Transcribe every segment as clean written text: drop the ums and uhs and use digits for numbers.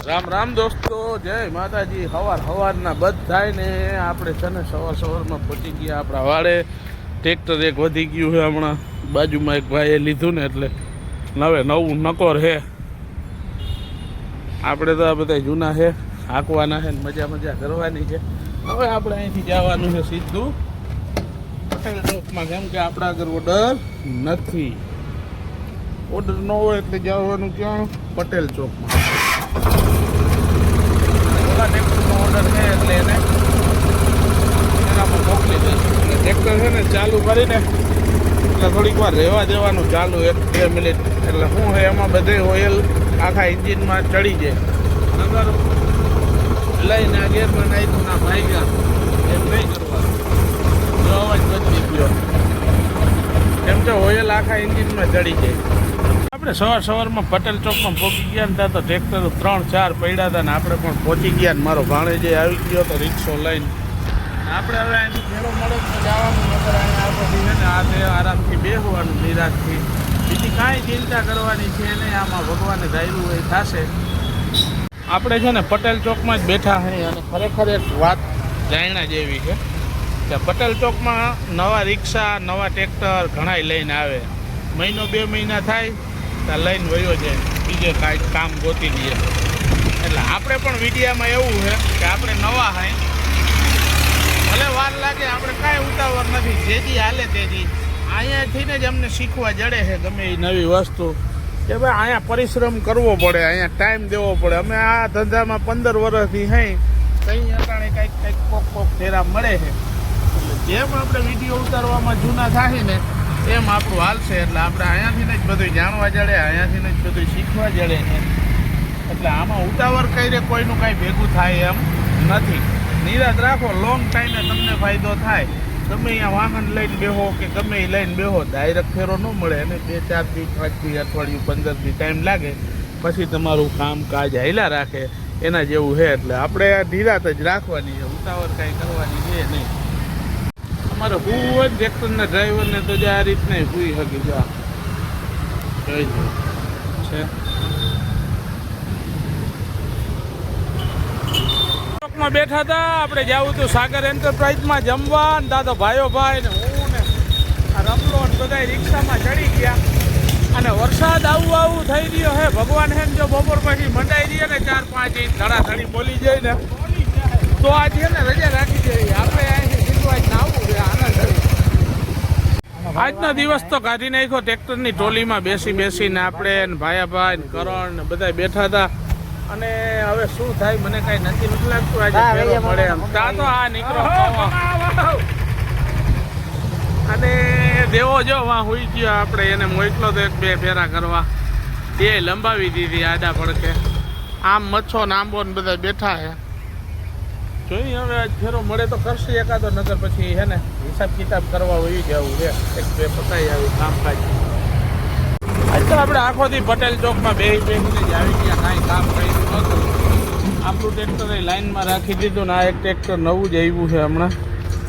રામ રામ દોસ્તો, જય માતાજી। સવારના બધાને આપણે છે ને સવારમાં પહોંચી ગયા આપણા વાડે। ટ્રેક્ટર એક વધી ગયું છે, હમણાં બાજુમાં એક ભાઈએ લીધું ને એટલે નવું નકોર છે। આપણે તો આ બધા જૂના છે, હાંકવાના છે, મજા કરવાની છે। હવે આપણે અહીંથી જવાનું છે સીધું પટેલ ચોકમાં, કેમ કે આપણા આગળ ઓર્ડર નથી। ઓર્ડર ન હોય એટલે જવાનું ક્યાં? પટેલ ચોકમાં। ટ્રેક્ટરનો ઓર્ડર છે એટલે એને એનામાં મોકલી દઈશું। એટલે ટ્રેક્ટર છે ને ચાલુ કરીને એટલે થોડીક વાર રહેવા દેવાનું ચાલુ, 1-2 મિનિટ। એટલે શું છે એમાં બધે ઓઇલ આખા એન્જિનમાં ચડી જાય, નગર લઈને આ ગેરમાં નાખ્યું ના ભાગ્યા એમ નહીં કરવાનું। જો અવાજ બદલી ગયો, કેમ કે ઓઇલ આખા એન્જિનમાં ચડી જાય। આપણે સવારમાં પટેલ ચોકમાં પહોંચી ગયા ને ત્યાં તો ટ્રેક્ટર 3-4 પડ્યા હતા ને આપણે પણ પહોંચી ગયા ને મારો ભાણેજ આવી ગયો તો રિક્ષો લઈને। આપણે હવે અહીંથી ભેળો મળે તો જવાનું, નગર અહીંયા આપણે છે ને આ તે આરામથી બેસવાનું નિરાશથી, બીજી કાંઈ ચિંતા કરવાની છે નહીં। આમાં ભગવાને ધાર્યું હોય થશે। આપણે છે ને પટેલ ચોકમાં જ બેઠા છીએ અને ખરેખર એક વાત જાણ્યા જેવી છે કે પટેલ ચોકમાં નવા રિક્ષા નવા ટ્રેક્ટર ઘણાય લઈને આવે, 1-2 મહિના થાય ત્યાં લઈને વયો જાય, બીજે કાંઈ કામ ગોતી દઈએ। એટલે આપણે પણ વિડીયામાં એવું છે કે આપણે નવા હાઈ, ભલે વાર લાગે, આપણે કાંઈ ઉતાવળ નથી, જેથી હાલે તેથી। અહીંયાથી જ અમને શીખવા જડે છે ગમે એ નવી વસ્તુ કે ભાઈ અહીંયા પરિશ્રમ કરવો પડે, અહીંયા ટાઈમ દેવો પડે। અમે આ ધંધામાં 15 વર્ષથી હઈ, કંઈ અટાણે કંઈક કોક ફેરા મળે છે। એટલે જેમ આપણે વિડીયો ઉતારવામાં જૂના થાય ને એમ આપણું હાલશે। એટલે આપણે અહીંયાથી જ બધું જાણવા જડે, અહીંયાથી જ બધું શીખવા જડે છે। એટલે આમાં ઉતાવળ કરીને કોઈનું કાંઈ ભેગું થાય એમ નથી। નિરાશ રાખો, લોંગ ટાઈમે તમને ફાયદો થાય। ગમે અહીંયા વાહન લઈને બેહો કે ગમે એ લઈને બેહો, ડાયરેક્ટ ફેરો ન મળે અને 2-4 દી 5 દી અઠવાડિયું 15 દી ટાઈમ લાગે, પછી તમારું કામકાજ હાલ્યા રાખે એના જેવું છે। એટલે આપણે આ નિરાશ જ રાખવાની છે, ઉતાવળ કાંઈ કરવાની છે નહીં। અમારે હું હોય ટ્રેક્ટરના ડ્રાઈવરને તો જે આ રીતના સુઈ શકી જા જોઈ છે। ચોકમાં બેઠા હતા, આપણે જવું હતું સાગર એન્ટરપ્રાઇઝમાં જમવા, ને તા તો ભાઈ ને હું ને આ રમલો ને બધા રિક્ષામાં ચડી ગયા અને વરસાદ આવું થઈ ગયો હે। ભગવાન હે ને જો બપોર પછી મંડાઈ દઈએ ને 4-5 ઇંચ ધડાધડી બોલી જાય ને તો આજે છે ને રજા રાખી દઈએ। આપણે અહીંથી સીધું આજ નાવું છે આનંદ। આજનો દિવસ તો કાઢી નાખ્યો, ટ્રેક્ટરની ટ્રોલીમાં બેસીને આપણે ભાઈ ને કરણ ને બધા બેઠા હતા। અને હવે શું થાય મને કાંઈ નથી લાગતું, આજે ફેરો મળે એમ। ત્યાં તો આ નીકળો અને દેવો જો વાં હોઈ ગયો, આપણે એને મોકલો તો 1-2 ફેરા કરવા, એ લંબાવી દીધી આડા પડકે। આમ મચ્છો ને આંબો ને બધા બેઠા છે, જોઈએ હવે આજ ફેરો મળે તો કરશે એકાદો, નગર પછી છે ને હિસાબ કિતાબ કરવા વહી જવું છે, 1-2 પતાવી આવી કામકાજ। આજ તો આપણે આખોથી પટેલ ચોકમાં બેસીને જ આવી ગયા, કાંઈ કામ કર્યું નહોતું। આપણું ટ્રેક્ટર લાઈનમાં રાખી દીધું ને આ એક ટ્રેક્ટર નવું જ આવ્યું છે હમણાં,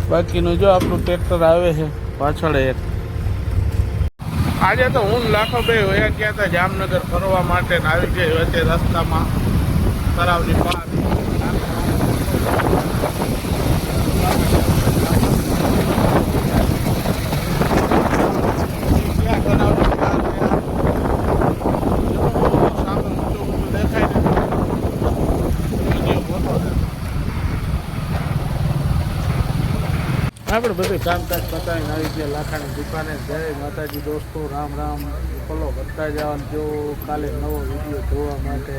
બાકીનું જો આપણું ટ્રેક્ટર આવે છે પાછળ એક। આજે તો હું લાખો ભાઈ વયા ગયા હતા જામનગર ફરવા માટે ને આવી ગઈ વચ્ચે રસ્તામાં તળાવની પાર। આપણે બધું કામકાજ પતાવીને આવી ગયા લાખાની દુકાને। જય માતાજી દોસ્તો, રામ રામ। ફોલો કરતા જવાનું, જો કાલે નવો વિડીયો જોવા માટે।